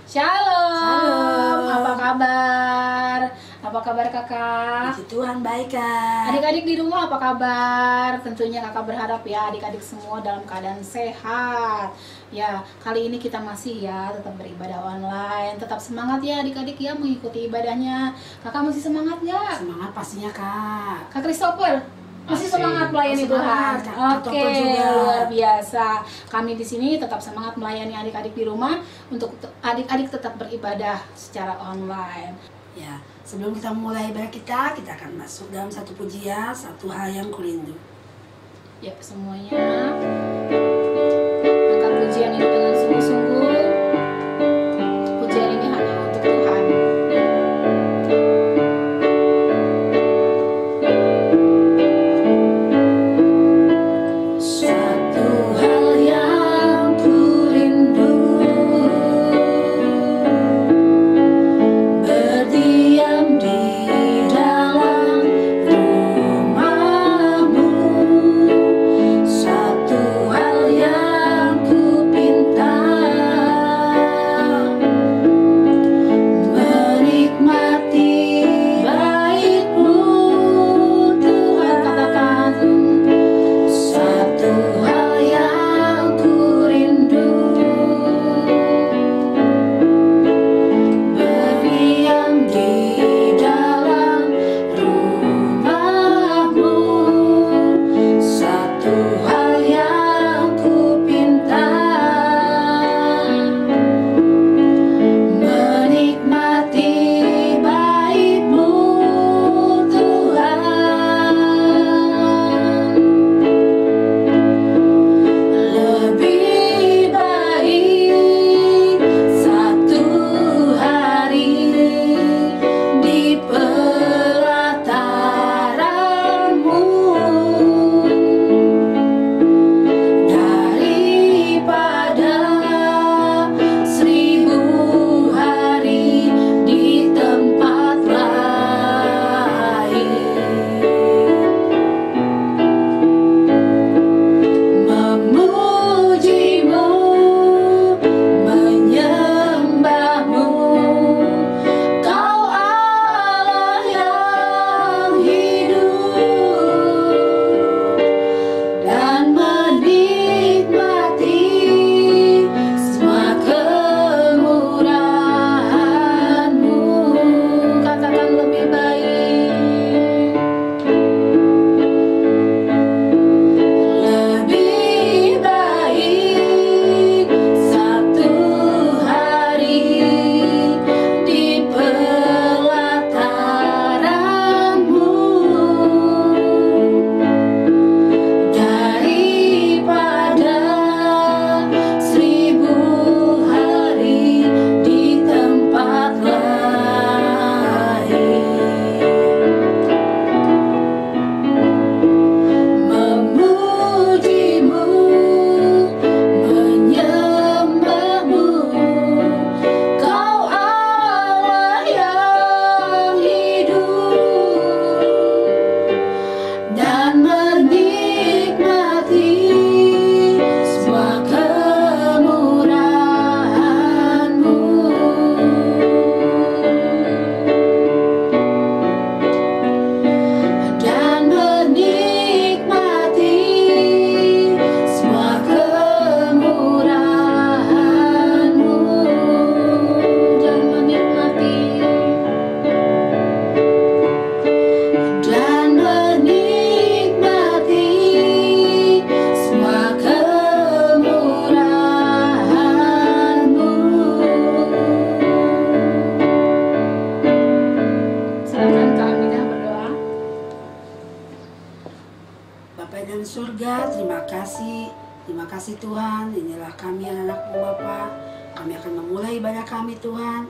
Shalom. Shalom. Apa kabar? Apa kabar kakak? Puji Tuhan baik Kak. Adik-adik di rumah apa kabar? Tentunya kakak berharap ya adik-adik semua dalam keadaan sehat. Ya, kali ini kita masih ya tetap beribadah online. Tetap semangat ya adik-adik ya mengikuti ibadahnya. Kakak masih semangat nggak? Semangat pastinya Kak. Kak Christopher masih semangat melayani Semangat, Tuhan. Kak. Oke, Christopher juga. luar biasa. Kami di sini tetap semangat melayani adik-adik di rumah untuk adik-adik tetap beribadah secara online. Ya, sebelum kita mulai ibadah kita akan masuk dalam satu pujian, satu hal yang kurindu. Ya, semuanya angkat pujian ini dengan sungguh-sungguh. Pujian ini hanya untuk Tuhan. Satu hal yang kurindu, berdiam di dalam rumah-Mu. Satu hal yang kupinta, menikmati bait-Mu Tuhan. Katakan, Satu hal yang kurindu, berdiam di dalam rumah-Mu. Satu hal yang kupinta, menikmati bait-Mu Tuhan. Lebih baik satu hari di pelataran-Mu daripada 1000 hari di tempat lain. Memuji-Mu, menyembah-Mu, Kau Allah yang hidup, dan menikmati semua kemurahan-Mu. katakan lebih baik. Lebih baik satu hari di pelataran-Mu daripada 1000 hari di tempat lain. Memuji-Mu, menyembah-Mu, Kau Allah yang hidup, dan menikmati semua kemurahan-Mu. Dan menikmati semua kemurahan-Mu. Dan menikmati. Dan menikmati semua kemurahan-Mu. Silakan Kak Aminah berdoa. Bapa dan surga, terima kasih Tuhan. Inilah kami anak-anak-Mu Bapa. Kami akan memulai ibadah kami Tuhan.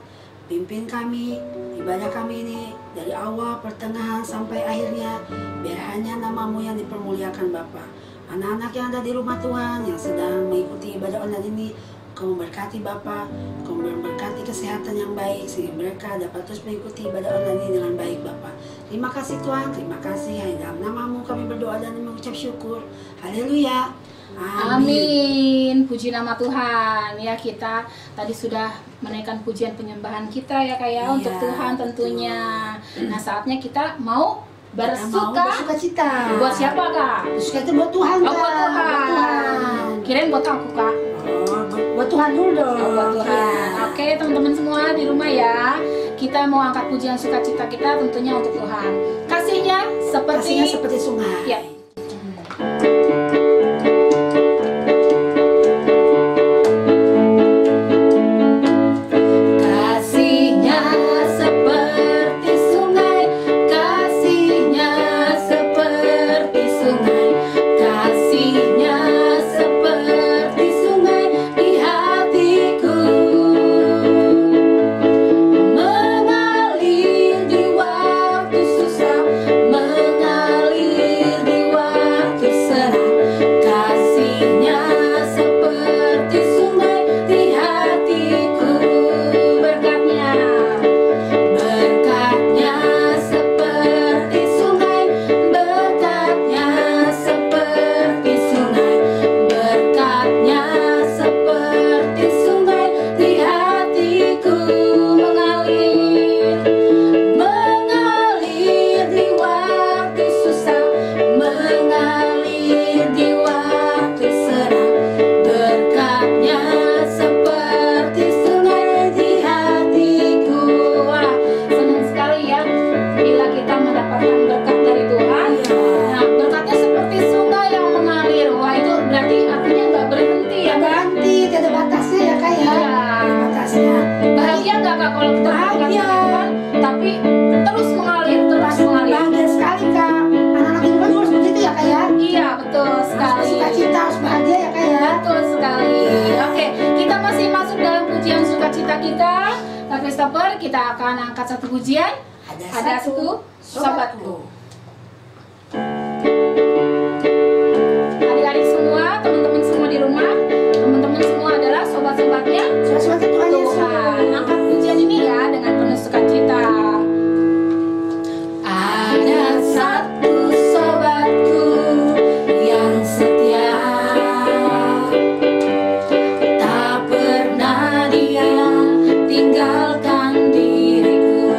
Pimpin kami ibadah kami ini dari awal, pertengahan sampai akhirnya. Biar hanya nama-Mu yang dipermuliakan Bapa. Anak-anak yang ada di rumah Tuhan yang sedang mengikuti ibadah online ini, Kau memberkati Bapa, Kau memberkati kesehatan yang baik sehingga mereka dapat terus mengikuti ibadah online ini dengan baik Bapa. Terima kasih Tuhan, terima kasih. Hanya dalam nama-Mu kami berdoa dan mengucap syukur. Haleluya. Amin. Puji nama Tuhan. Ya, kita tadi sudah menaikkan pujian penyembahan kita ya Kak ya, untuk Iya, Tuhan tentunya. Nah, saatnya kita mau Mau bersuka cita. Buat siapa Kak? Bersuka cita buat Tuhan. Oh, Kak. buat Tuhan. Buat Tuhan. Kirain buat aku Kak. Oh, buat Tuhan dulu dong. Oh, buat Tuhan. Iya. Oke, teman-teman semua di rumah ya. Kita mau angkat pujian sukacita kita tentunya untuk Tuhan. Kasihnya Kasihnya seperti seperti sungai. ya. Kasihnya seperti sungai, kasihnya seperti sungai, kasihnya seperti sungai di hatiku, mengalir di waktu susah, mengalir di waktu senang, kasihnya seperti sungai di hatiku, berkatnya seperti sungai, berkatnya seperti sungai, berkatnya seperti sungai di hatiku, mengalir di waktu susah, mengalir di waktu senang, berkatnya seperti sungai di hatiku. Wah, senang sekali ya bila kita mendapatkan berkat dari Tuhan. Nah, berkatnya seperti sungai yang mengalir. Wah, itu berarti artinya nggak berhenti ya kan? Berhenti, tidak ada batasnya ya Kak ya. Iya. Tidak ada batasnya. Bahagia nggak Kak kalau kita berkat dari Bahagia. Tuhan, tapi terus mengalir, terus mengalir. Bahagia sekali Kak. Anak-anak ibu juga harus begitu ya Kak ya. Iya, betul Harus sekali. bersukacita, harus bahagia ya Kak ya. Betul sekali. Oke, kita masih masuk dalam pujian sukacita kita. Kak Christopher, kita akan angkat satu pujian. Ada satu sobatku. Adik-adik semua, teman-teman semua di rumah, teman-teman semua adalah sobat-sobatnya Sobat-sobat Tuhan Yesus. Tuhan. Angkat pujian ini ya dengan penuh sukacita. Ada satu sobatku yang setia, tak pernah dia tinggalkan diriku.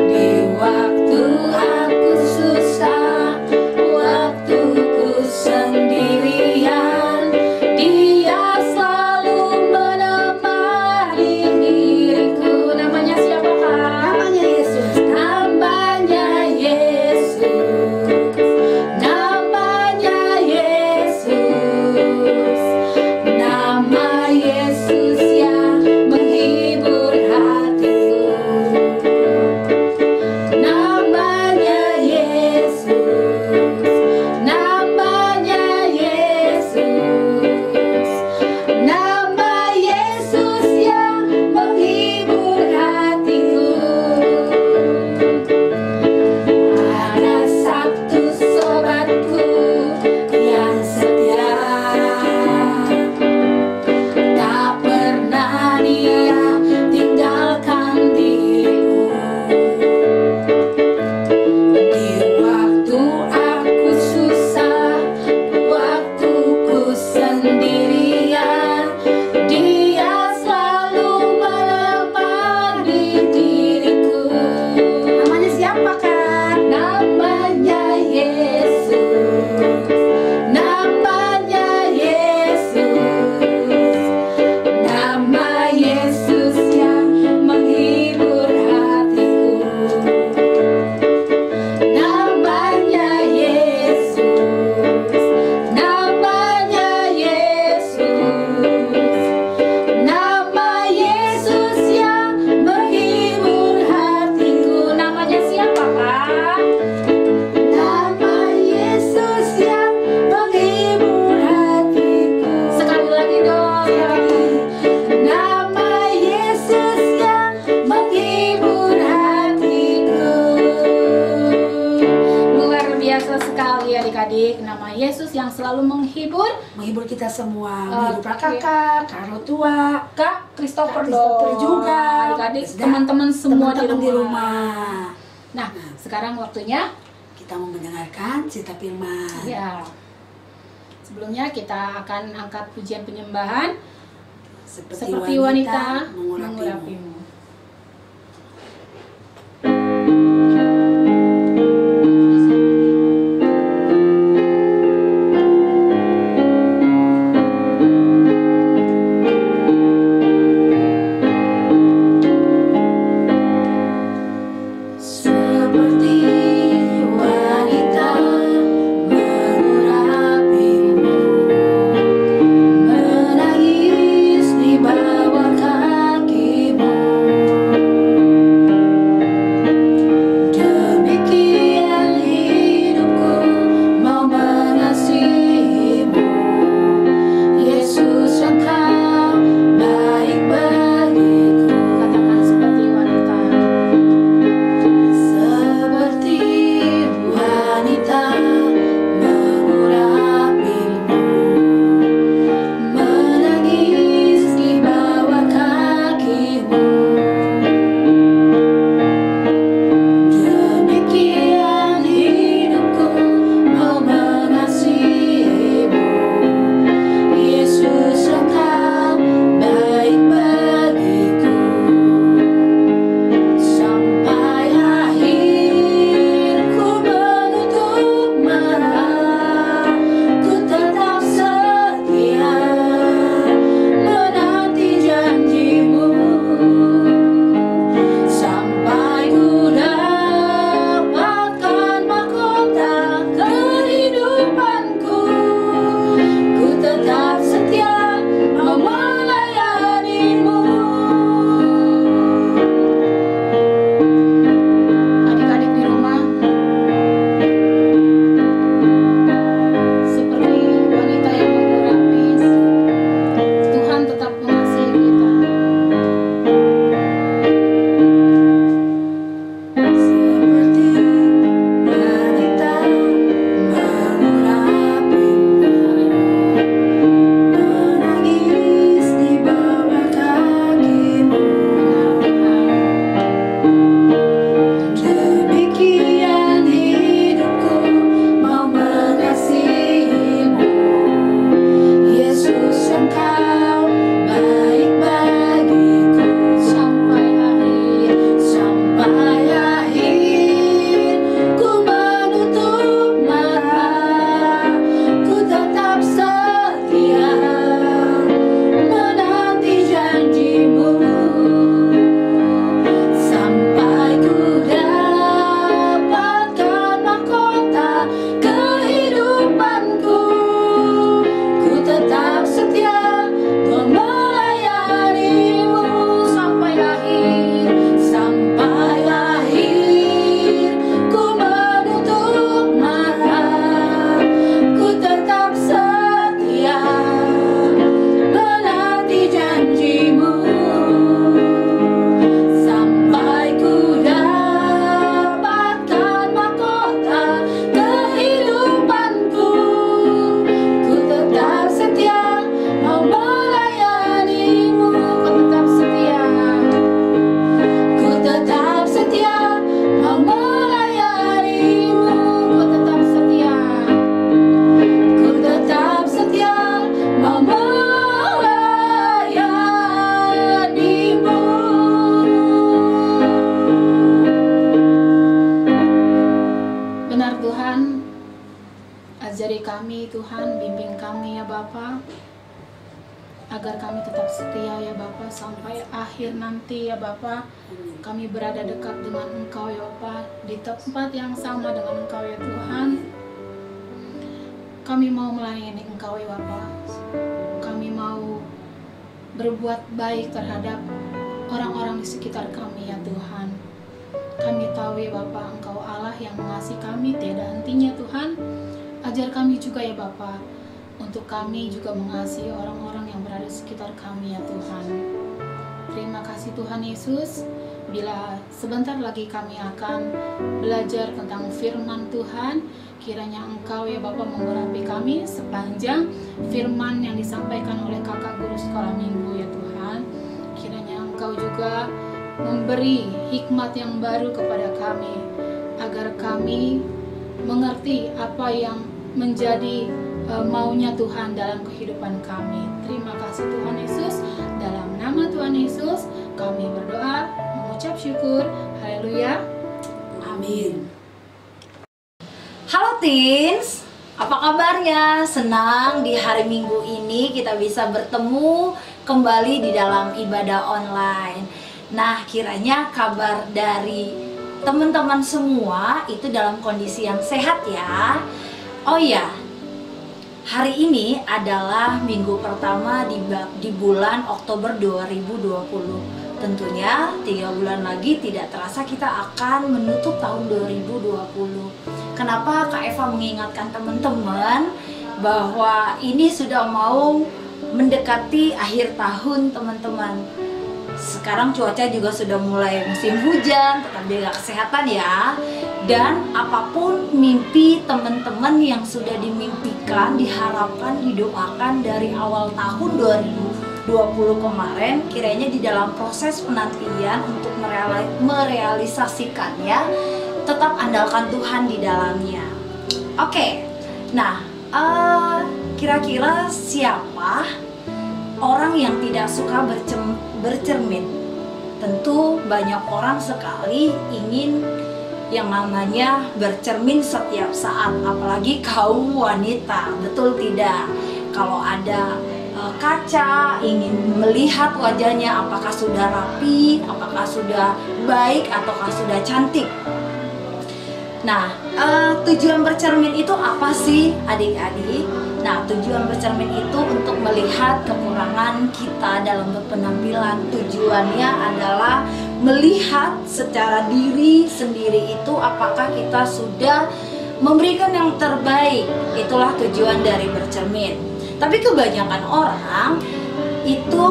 Di waktu aku susah, waktuku sendirian, dia selalu menemani diriku. Namanya siapa Kak? Namanya Yesus. Namanya Yesus, namanya Yesus, nama Yesus yang selalu menghibur kita semua, menghibur Oke. kakak, karo tua, Kak Christopher Kak Christopher dong. juga, Adik-adik, dan teman-teman semua teman-teman di rumah. Nah, sekarang waktunya Kita mau mendengarkan cerita firman. ya. Sebelumnya kita akan angkat pujian penyembahan seperti wanita mengurapimu. Seperti wanita mengurapimu, menangis di bawah kakimu. Demikian hidupku mau mengasihimu, Yesus Engkau baik bagiku. Katakan seperti wanita. Seperti wanita mengurapimu, menangis di bawah kakimu. Demikian hidupku mau mengasihimu, Yesus Engkau baik bagiku. Sampai akhir ku menutup mata, ku tetap setia menanti janjimu. Sampai ku dapatkan mahkota kehidupanku, ku tetap setia mau melayanimu. Adik-adik di rumah, seperti wanita yang mengurapi, Tuhan tetap mengasihi kita. Seperti wanita mengurapimu, menangis di bawah kakimu. Demikian hidupku mau mengasihimu, Yesus Engkau baik bagiku. Sampai akhir ku menutup mata, ku tetap setia menanti janjimu. Sampai ku dapatkan mahkota kehidupanku, ku tetap setia melayanimu. Sampai akhir ku menutup mata, ku tetap setia menanti janjimu. Sampai ku dapatkan mahkota kehidupanku, ku tetap setia mau melayanimu. Ku tetap setia mau melayanimu. Ku tetap setia mau melayanimu. Benar Tuhan, ajari kami Tuhan, bimbing kami ya Bapa, agar kami tetap setia ya Bapa sampai akhir nanti ya Bapa. Kami berada dekat dengan Engkau ya Bapa, di tempat yang sama dengan Engkau ya Tuhan. Kami mau melayani Engkau ya Bapa. Kami mau berbuat baik terhadap orang-orang di sekitar kami ya Tuhan. Kami tahu ya Bapa, Engkau Allah yang mengasihi kami tiada hentinya Tuhan. Ajar kami juga ya Bapa, untuk kami juga mengasihi orang-orang yang berada di sekitar kami ya Tuhan. Terima kasih Tuhan Yesus. bila sebentar lagi kami akan belajar tentang firman Tuhan. Kiranya Engkau ya Bapa memberkati kami sepanjang firman yang disampaikan oleh kakak guru sekolah minggu ya Tuhan. Kiranya Engkau juga memberi hikmat yang baru kepada kami, agar kami mengerti apa yang menjadi maunya Tuhan dalam kehidupan kami. Terima kasih Tuhan Yesus. Dalam nama Tuhan Yesus kami berdoa, mengucap syukur. Haleluya. Amin. Halo teens, apa kabarnya? Senang di hari Minggu ini kita bisa bertemu kembali di dalam ibadah online. Nah, kiranya kabar dari teman-teman semua itu dalam kondisi yang sehat ya. Oh ya, hari ini adalah minggu pertama di bulan Oktober 2020. Tentunya 3 bulan lagi tidak terasa kita akan menutup tahun 2020. Kenapa Kak Eva mengingatkan teman-teman bahwa ini sudah mau mendekati akhir tahun teman-teman. Sekarang cuaca juga sudah mulai musim hujan, tetap jaga kesehatan ya. Dan apapun mimpi teman-teman yang sudah dimimpikan, diharapkan, didoakan dari awal tahun 2020 kemarin, kiranya di dalam proses penantian untuk merealisasikannya, tetap andalkan Tuhan di dalamnya. Oke, nah kira-kira siapa orang yang tidak suka bercermin? Tentu banyak orang sekali ingin yang namanya bercermin setiap saat, apalagi kaum wanita, betul tidak? Kalau ada kaca, ingin melihat wajahnya apakah sudah rapi, apakah sudah baik, ataukah sudah cantik. Nah, tujuan bercermin itu apa sih adik-adik? Nah, tujuan bercermin itu untuk melihat kekurangan kita dalam berpenampilan. Tujuannya adalah melihat secara diri sendiri itu apakah kita sudah memberikan yang terbaik. Itulah tujuan dari bercermin. Tapi kebanyakan orang itu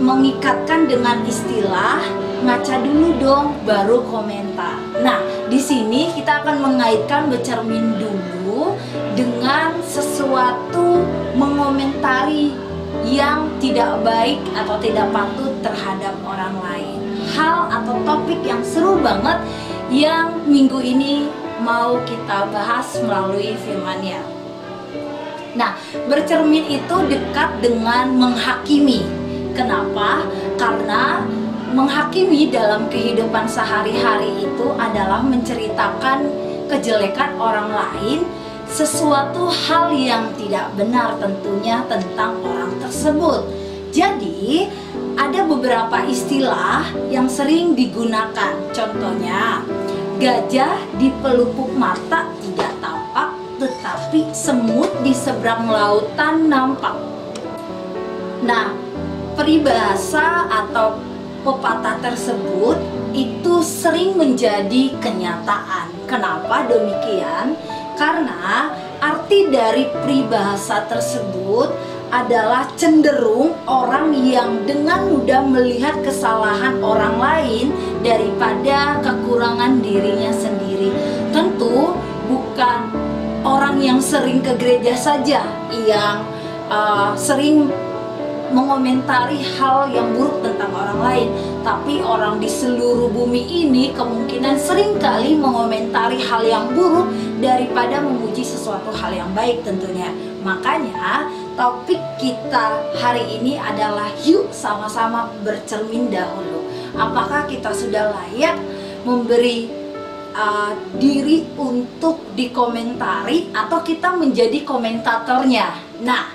mengikatkan dengan istilah ngaca dulu dong baru komentar. Nah, di sini kita akan mengaitkan bercermin dulu dengan sesuatu mengomentari yang tidak baik atau tidak patut terhadap orang lain. Hal atau topik yang seru banget yang minggu ini mau kita bahas melalui firman-Nya. Nah, bercermin itu dekat dengan menghakimi. Kenapa? Karena menghakimi dalam kehidupan sehari-hari itu adalah menceritakan kejelekan orang lain, sesuatu hal yang tidak benar tentunya tentang orang tersebut. Jadi, ada beberapa istilah yang sering digunakan. Contohnya, gajah di pelupuk mata tidak tampak, tetapi semut di seberang lautan nampak. Nah, peribahasa atau pepatah tersebut itu sering menjadi kenyataan. Kenapa demikian? Karena arti dari peribahasa tersebut adalah cenderung orang yang dengan mudah melihat kesalahan orang lain daripada kekurangan dirinya sendiri. Tentu bukan orang yang sering ke gereja saja yang sering mengomentari hal yang buruk tentang orang lain, tapi orang di seluruh bumi ini kemungkinan sering kali mengomentari hal yang buruk daripada memuji sesuatu hal yang baik tentunya. Makanya topik kita hari ini adalah yuk sama-sama bercermin dahulu. Apakah kita sudah layak memberi diri untuk dikomentari atau kita menjadi komentatornya? Nah,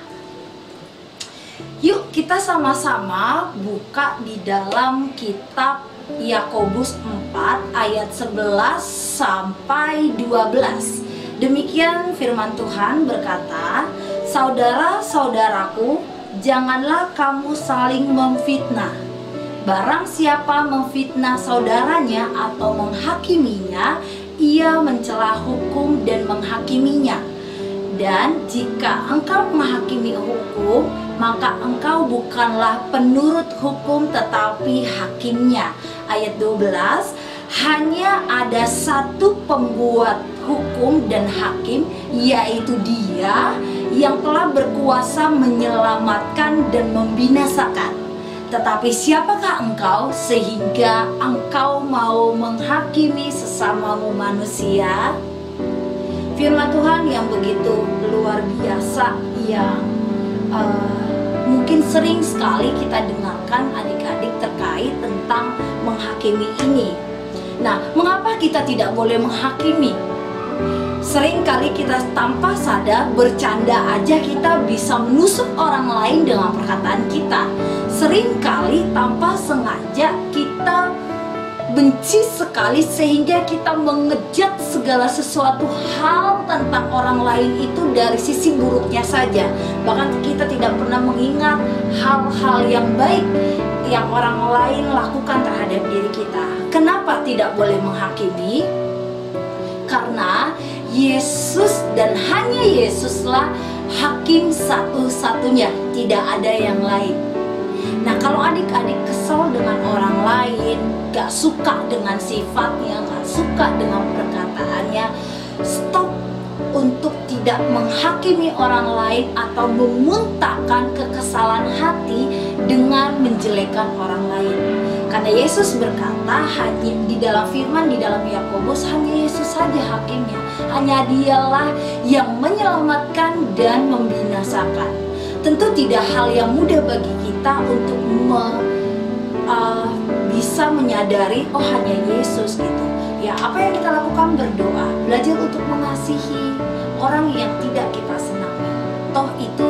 yuk kita sama-sama buka di dalam kitab Yakobus 4 ayat 11 sampai 12. Demikian firman Tuhan berkata, "Saudara-saudaraku, janganlah kamu saling memfitnah. Barang siapa memfitnah saudaranya atau menghakiminya, ia mencela hukum dan menghakiminya. Dan jika engkau menghakimi hukum, maka engkau bukanlah penurut hukum tetapi hakimnya." ayat 12, hanya ada satu pembuat hukum dan hakim, yaitu Dia yang telah berkuasa menyelamatkan dan membinasakan. Tetapi siapakah engkau sehingga engkau mau menghakimi sesamamu manusia? Firman Tuhan yang begitu luar biasa, yang mungkin sering sekali kita dengarkan adik-adik terkait tentang menghakimi ini. Nah, mengapa kita tidak boleh menghakimi? Sering kali kita tanpa sadar bercanda aja kita bisa menusuk orang lain dengan perkataan kita. Sering kali tanpa sengaja kita benci sekali sehingga kita mengejat segala sesuatu hal tentang orang lain itu dari sisi buruknya saja. Bahkan kita tidak pernah mengingat hal-hal yang baik yang orang lain lakukan terhadap diri kita. Kenapa tidak boleh menghakimi? Karena Yesus dan hanya Yesuslah hakim satu-satunya, tidak ada yang lain. Nah, kalau adik-adik kesal dengan orang lain, gak suka dengan sifatnya, gak suka dengan perkataannya, stop untuk tidak menghakimi orang lain atau memuntahkan kekesalan hati dengan menjelekkan orang lain. Karena Yesus berkata hanya di dalam firman, di dalam Yakobus, hanya Yesus saja hakimnya. Hanya Dialah yang menyelamatkan dan membinasakan. Tentu tidak hal yang mudah bagi kita untuk bisa menyadari, oh hanya Yesus gitu. Ya, apa yang kita lakukan? Berdoa, belajar untuk mengasihi orang yang tidak kita senangi. Toh itu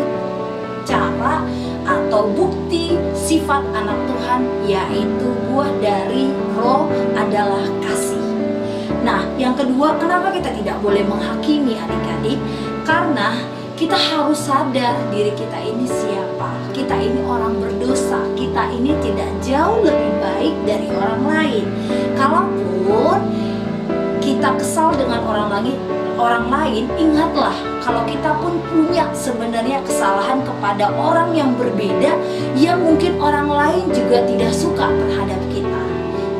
cara atau bukti sifat anak Tuhan, yaitu buah dari Roh adalah kasih. Nah, yang kedua, kenapa kita tidak boleh menghakimi adik-adik? Karena kita harus sadar diri kita ini siapa. Kita ini orang berdosa. Kita ini tidak jauh lebih baik dari orang lain. Kalaupun kita kesal dengan orang lain, ingatlah kalau kita pun punya sebenarnya kesalahan kepada orang yang berbeda, yang mungkin orang lain juga tidak suka terhadap kita.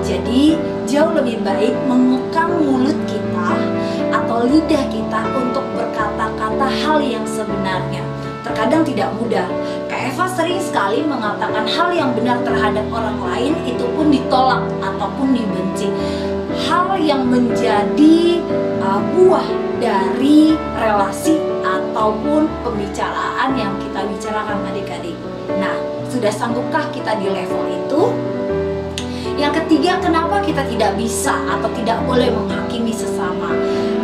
Jadi jauh lebih baik mengekang mulut kita atau lidah kita untuk berkata-kata hal yang sebenarnya. Terkadang tidak mudah. Kak Eva sering sekali mengatakan hal yang benar terhadap orang lain, itu pun ditolak ataupun dibenci. Hal yang menjadi buah dari relasi ataupun pembicaraan yang kita bicarakan adik-adik. Nah, sudah sanggupkah kita di level itu? Yang ketiga, kenapa kita tidak bisa atau tidak boleh menghakimi sesama?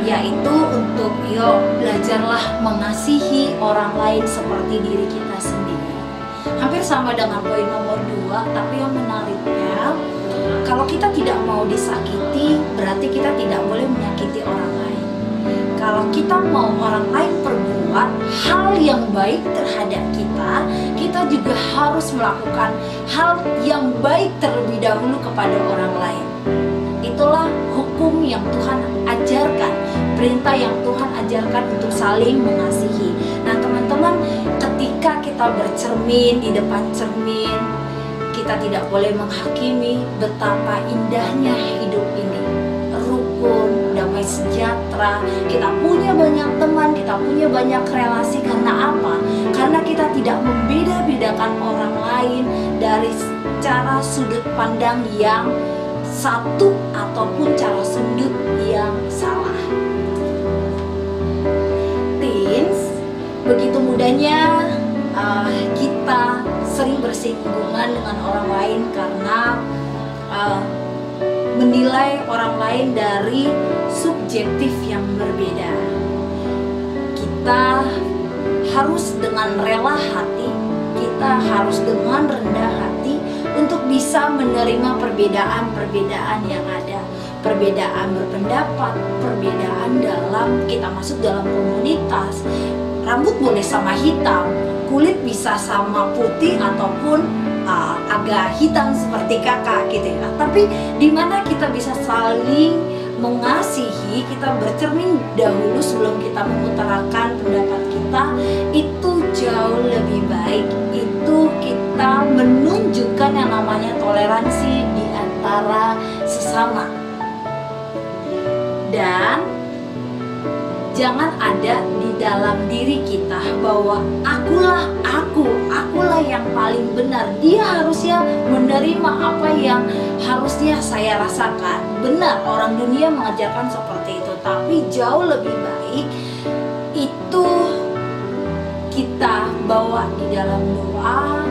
Yaitu untuk belajarlah mengasihi orang lain seperti diri kita sendiri. Hampir sama dengan poin nomor 2, tapi yang menariknya, kalau kita tidak mau disakiti, berarti kita tidak boleh menyakiti orang lain. Kalau kita mau orang lain perbuat hal yang baik terhadap kita, kita juga harus melakukan hal yang baik terlebih dahulu kepada orang lain. Itulah hukum yang Tuhan ajarkan, perintah yang Tuhan ajarkan untuk saling mengasihi. Nah teman-teman, ketika kita bercermin di depan cermin, kita tidak boleh menghakimi betapa indahnya hidup ini, rukun, damai sejahtera. Kita punya banyak teman, kita punya banyak relasi. Karena apa? Karena kita tidak membeda-bedakan orang lain dari cara sudut pandang yang satu ataupun cara sudut yang salah. Teens, begitu mudahnya kita sering bersinggungan dengan orang lain karena menilai orang lain dari subjektif yang berbeda. Kita harus dengan rela hati, kita harus dengan rendah hati untuk bisa menerima perbedaan-perbedaan yang ada. Perbedaan berpendapat, perbedaan dalam kita masuk dalam komunitas. Rambut boleh sama hitam, kulit bisa sama putih ataupun agak hitam seperti kakak gitu ya. Tapi di mana kita bisa saling mengasihi, kita bercermin dahulu sebelum kita mengutarakan pendapat kita, itu jauh lebih baik. Itu kita menunjukkan yang namanya toleransi di antara sesama. Dan jangan ada di dalam diri kita bahwa akulah yang paling benar. Dia harusnya menerima apa yang harusnya saya rasakan. Benar, orang dunia mengajarkan seperti itu, tapi jauh lebih baik itu kita bawa di dalam doa,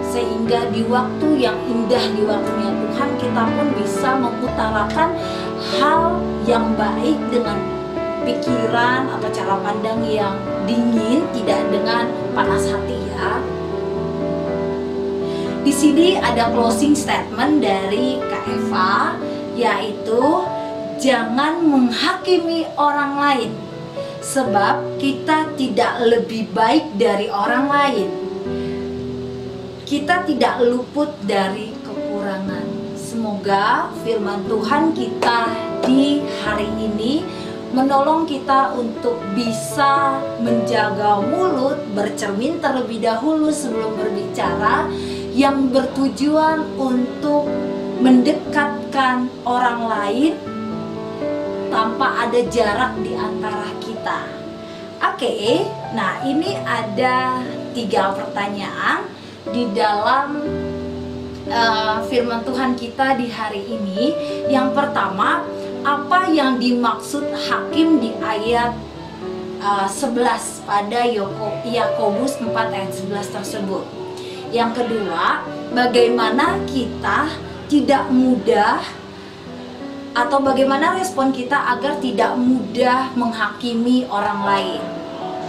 sehingga di waktu yang indah, di waktunya Tuhan, kita pun bisa mengutarakan hal yang baik dengan pikiran atau cara pandang yang dingin, tidak dengan panas hati ya. Di sini ada closing statement dari Kak Eva, yaitu jangan menghakimi orang lain, sebab kita tidak lebih baik dari orang lain. Kita tidak luput dari kekurangan. Semoga firman Tuhan kita di hari ini menolong kita untuk bisa menjaga mulut, bercermin terlebih dahulu sebelum berbicara, yang bertujuan untuk mendekatkan orang lain tanpa ada jarak di antara kita. Oke, nah ini ada 3 pertanyaan di dalam firman Tuhan kita di hari ini. Yang pertama, apa yang dimaksud hakim di ayat 11 pada Yakobus 4 ayat 11 tersebut? Yang kedua, bagaimana kita tidak mudah, atau bagaimana respon kita agar tidak mudah menghakimi orang lain?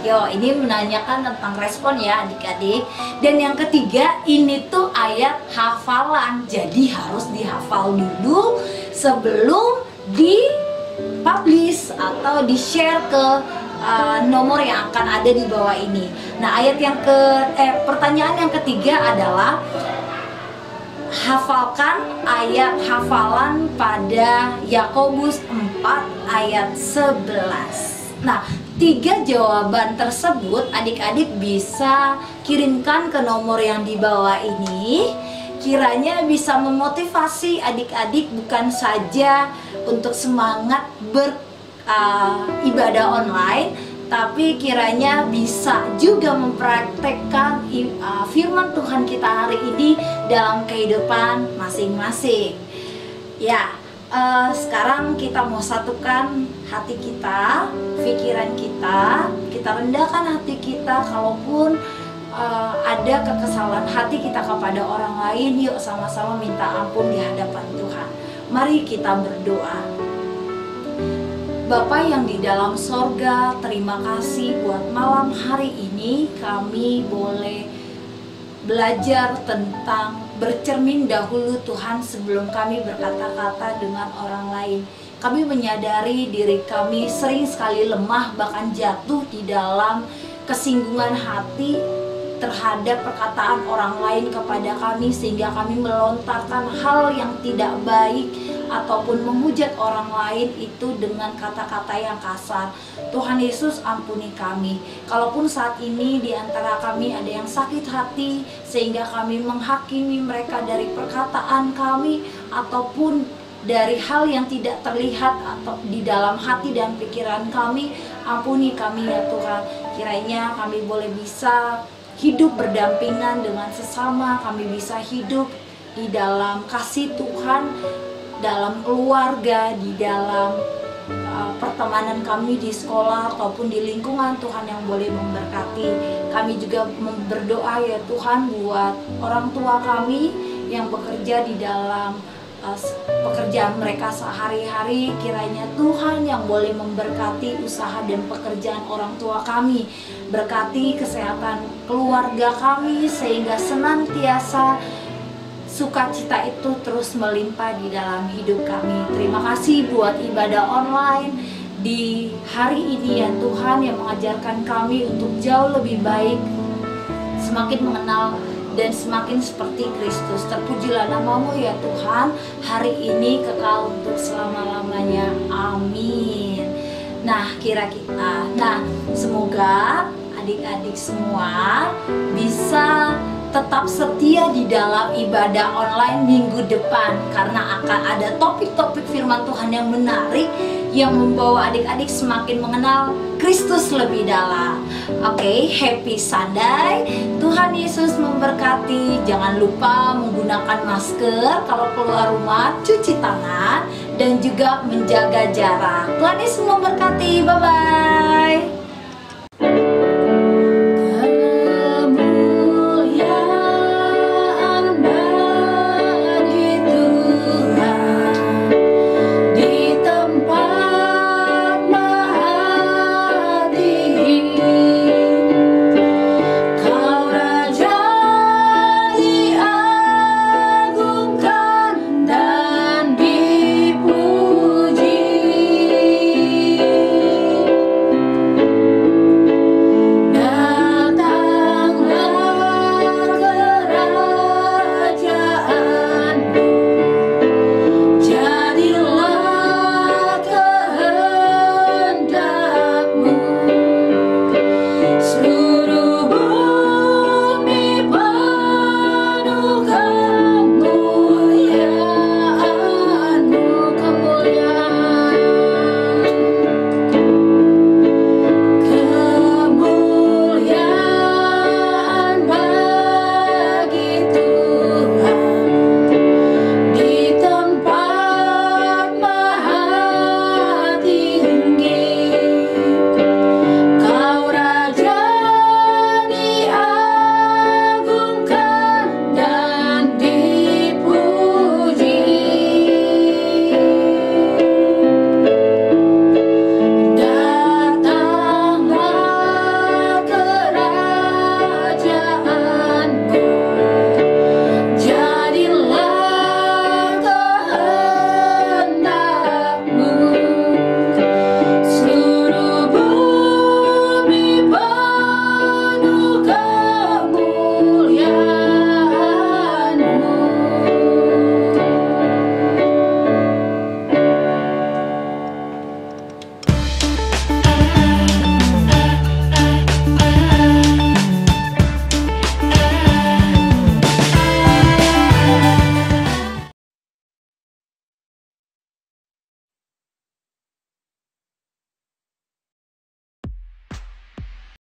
Yo, ini menanyakan tentang respon ya adik-adik. Dan yang ketiga, ini tuh ayat hafalan, jadi harus dihafal dulu sebelum di-publish atau di-share ke nomor yang akan ada di bawah ini. Nah, pertanyaan yang ketiga adalah hafalkan ayat hafalan pada Yakobus 4 ayat 11. Nah, 3 jawaban tersebut adik-adik bisa kirimkan ke nomor yang di bawah ini. Kiranya bisa memotivasi adik-adik bukan saja untuk semangat beribadah online, tapi kiranya bisa juga mempraktekkan firman Tuhan kita hari ini dalam kehidupan masing-masing. Ya, sekarang kita mau satukan hati kita, pikiran kita rendahkan hati kita. Kalaupun ada kekesalan hati kita kepada orang lain, yuk sama-sama minta ampun di hadapan Tuhan. Mari kita berdoa. Bapa yang di dalam sorga, terima kasih buat malam hari ini kami boleh belajar tentang bercermin dahulu Tuhan sebelum kami berkata-kata dengan orang lain. Kami menyadari diri kami sering sekali lemah, bahkan jatuh di dalam kesinggungan hati terhadap perkataan orang lain kepada kami, sehingga kami melontarkan hal yang tidak baik ataupun menghujat orang lain itu dengan kata-kata yang kasar. Tuhan Yesus, ampuni kami. Kalaupun saat ini di antara kami ada yang sakit hati sehingga kami menghakimi mereka dari perkataan kami ataupun dari hal yang tidak terlihat atau di dalam hati dan pikiran kami, ampuni kami ya Tuhan. Kiranya kami boleh bisa hidup berdampingan dengan sesama, kami bisa hidup di dalam kasih Tuhan, dalam keluarga, di dalam pertemanan kami di sekolah ataupun di lingkungan Tuhan yang boleh memberkati. Kami juga berdoa ya Tuhan buat orang tua kami yang bekerja di dalam pekerjaan mereka sehari-hari. Kiranya Tuhan yang boleh memberkati usaha dan pekerjaan orang tua kami, berkati kesehatan keluarga kami sehingga senantiasa sukacita itu terus melimpah di dalam hidup kami. Terima kasih buat ibadah online di hari ini ya Tuhan, yang mengajarkan kami untuk jauh lebih baik, semakin mengenal dan semakin seperti Kristus. Terpujilah nama-Mu ya Tuhan, hari ini kekal untuk selama-lamanya. Amin. Nah, semoga adik-adik semua bisa tetap setia di dalam ibadah online minggu depan, karena akan ada topik-topik firman Tuhan yang menarik yang membawa adik-adik semakin mengenal Kristus lebih dalam. Oke, happy Sunday. Tuhan Yesus memberkati. Jangan lupa menggunakan masker kalau keluar rumah, cuci tangan, dan juga menjaga jarak. Tuhan Yesus memberkati. Bye-bye.